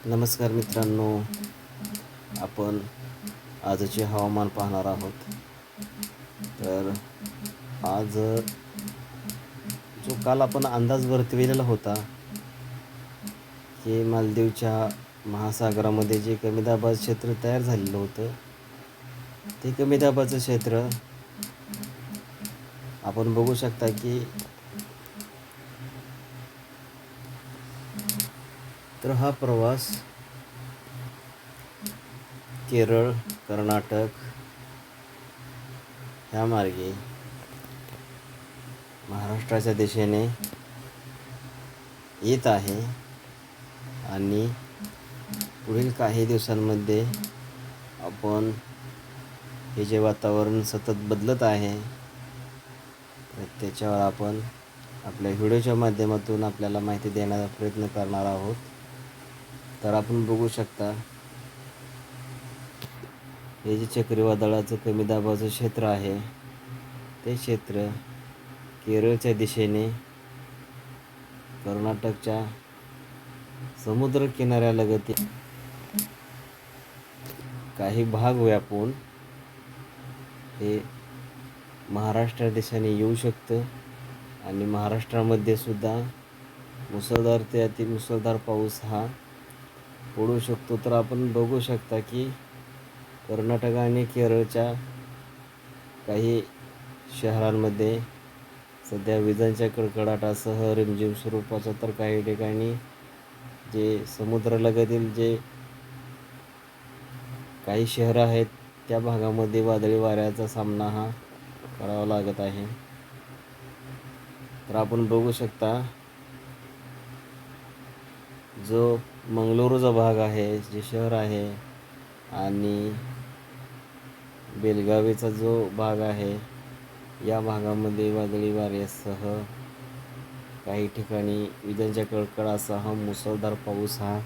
नमस्कार मित्रांनो, आपण आजचे हवामान पाहणार आहोत. तर आज जो काल आपण अंदाज वर्तविलेला होता की मालदीवच्या महासागरामध्ये जे कमी दाबाचं क्षेत्र तयार झालेलं होतं, ते कमी दाबाचं क्षेत्र आपण बघू शकता की तर हा प्रवास केरळ, कर्नाटक ह्या मार्गे महाराष्ट्राच्या दिशेने येत आहे आणि पुढील काही दिवसांमध्ये आपण हे जे वातावरण सतत बदलत आहे त्याच्यावर आपण आपल्या व्हिडिओच्या माध्यमातून आपल्याला माहिती देण्याचा प्रयत्न करणार आहोत. तर आपण बघू शकता, हे जे चक्रीवादळाचं कमी दाबाचं क्षेत्र आहे ते क्षेत्र केरळच्या दिशेने कर्नाटकच्या समुद्र किनाऱ्यालगत काही भाग व्यापून हे महाराष्ट्र दिशेने येऊ शकतं आणि महाराष्ट्रामध्ये सुद्धा मुसळधार ते अतिमुसळधार पाऊस हा पडू शकतो. तर आपण बघू शकता की कर्नाटक आणि केरळच्या काही शहरांमध्ये सध्या विजांच्या कडकडाटासह रिमझिम स्वरूपाचा, तर काही ठिकाणी जे समुद्रालगतील जे काही शहरं आहेत त्या भागामध्ये वादळी वाऱ्याचा सामना हा करावा लागत आहे. तर आपण बघू शकता, जो मंगळुरूचा भाग आहे, जे शहर आहे, आणि बेलगावीचा जो भाग आहे, या भागामध्ये वादळी वाऱ्यासह काही ठिकाणी विजांच्या कडकडाटासह मुसळधार पाऊस हा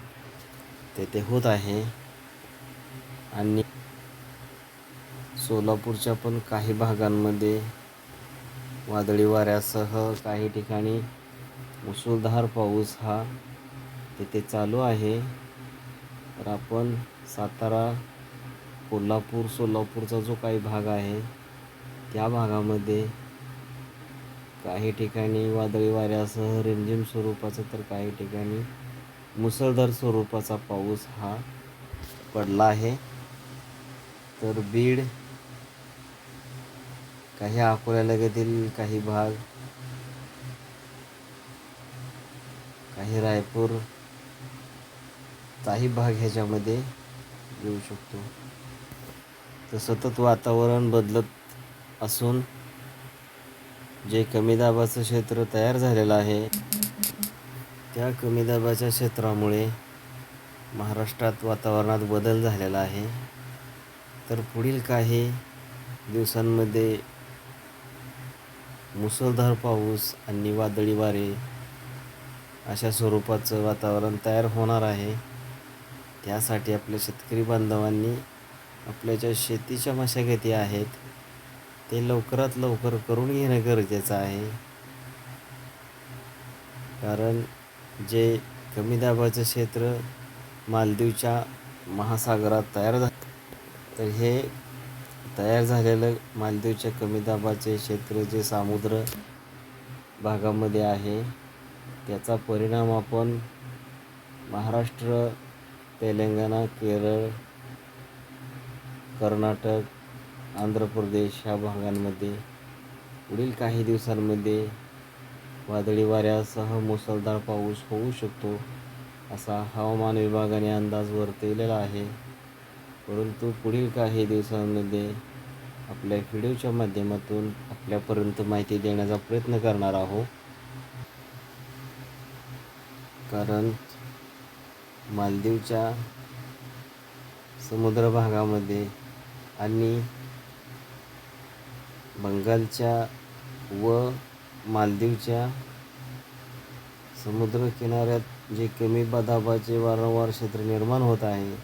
तेथे होत आहे. आणि सोलापूरच्या पण काही भागांमध्ये वादळी वाऱ्यासह काही ठिकाणी मुसळधार पाऊस हा तेथे चालू आहे. तर आपण सातारा, कोल्हापूर, सोलापूरचा जो काही भाग आहे त्या भागामध्ये काही ठिकाणी वादळी वाऱ्यासह रिमझिम स्वरूपाचा, तर काही ठिकाणी मुसळधार स्वरूपाचा पाऊस हा पडला आहे. तर बीड, काही अकोल्यालगतील काही भाग, काही रायपूर काही भाग ह्याच्यामध्ये येऊ शकतो. तर सतत वातावरण बदलत असून जे कमी दाबाचं क्षेत्र तयार झालेलं आहे त्या कमी दाबाच्या क्षेत्रामुळे महाराष्ट्रात वातावरणात बदल झालेला आहे. तर पुढील काही दिवसांमध्ये मुसळधार पाऊस आणि वादळी वारे अशा स्वरूपाचं वातावरण तयार होणार आहे. त्यासाठी आपल्या शेतकरी बांधवांनी आपल्या ज्या शेतीच्या मशागती आहेत ते लवकरात लवकर करून घेणं गरजेचं आहे. कारण जे कमी दाबाचं क्षेत्र मालदीवच्या महासागरात तयार झालं, तर हे तयार झालेलं मालदीवच्या कमी दाबाचे क्षेत्र जे समुद्र भागामध्ये आहे त्याचा परिणाम आपण महाराष्ट्र, तेलंगणा, केरळ, कर्नाटक, आंध्र प्रदेश ह्या भागांमध्ये पुढील काही दिवसांमध्ये वादळी वाऱ्यासह मुसळधार पाऊस होऊ शकतो असा हवामान विभागाने अंदाज वर्तवलेला आहे. परंतु पुढील काही दिवसांमध्ये आपल्या व्हिडिओच्या माध्यमातून आपल्यापर्यंत माहिती देण्याचा प्रयत्न करणार आहोत. कारण मालदीवच्या समुद्र भागामध्ये आणि बंगालच्या व मालदीवच्या समुद्र किनाऱ्यात जे कमी दाबाचे वारंवार क्षेत्र निर्माण होत आहे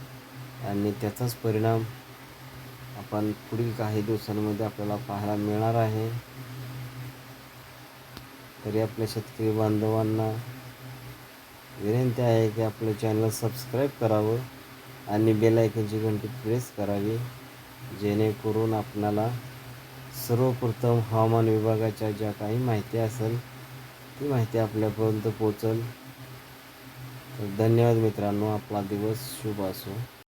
आणि त्याचाच परिणाम आपण पुढील काही दिवसांमध्ये आपल्याला पाहायला मिळणार आहे. तरी आपल्या शेतकरी बांधवांना विनंती आहे की आपलं चॅनल सबस्क्राईब करावं आणि बेल आयकॉनची घंटी प्रेस करावी, जेणेकरून आपणाला सर्वप्रथम हवामान विभागाच्या ज्या काही माहिती असेल ती माहिती आपल्यापर्यंत पोहोचेल. तर धन्यवाद मित्रांनो. आपला दिवस शुभ असो.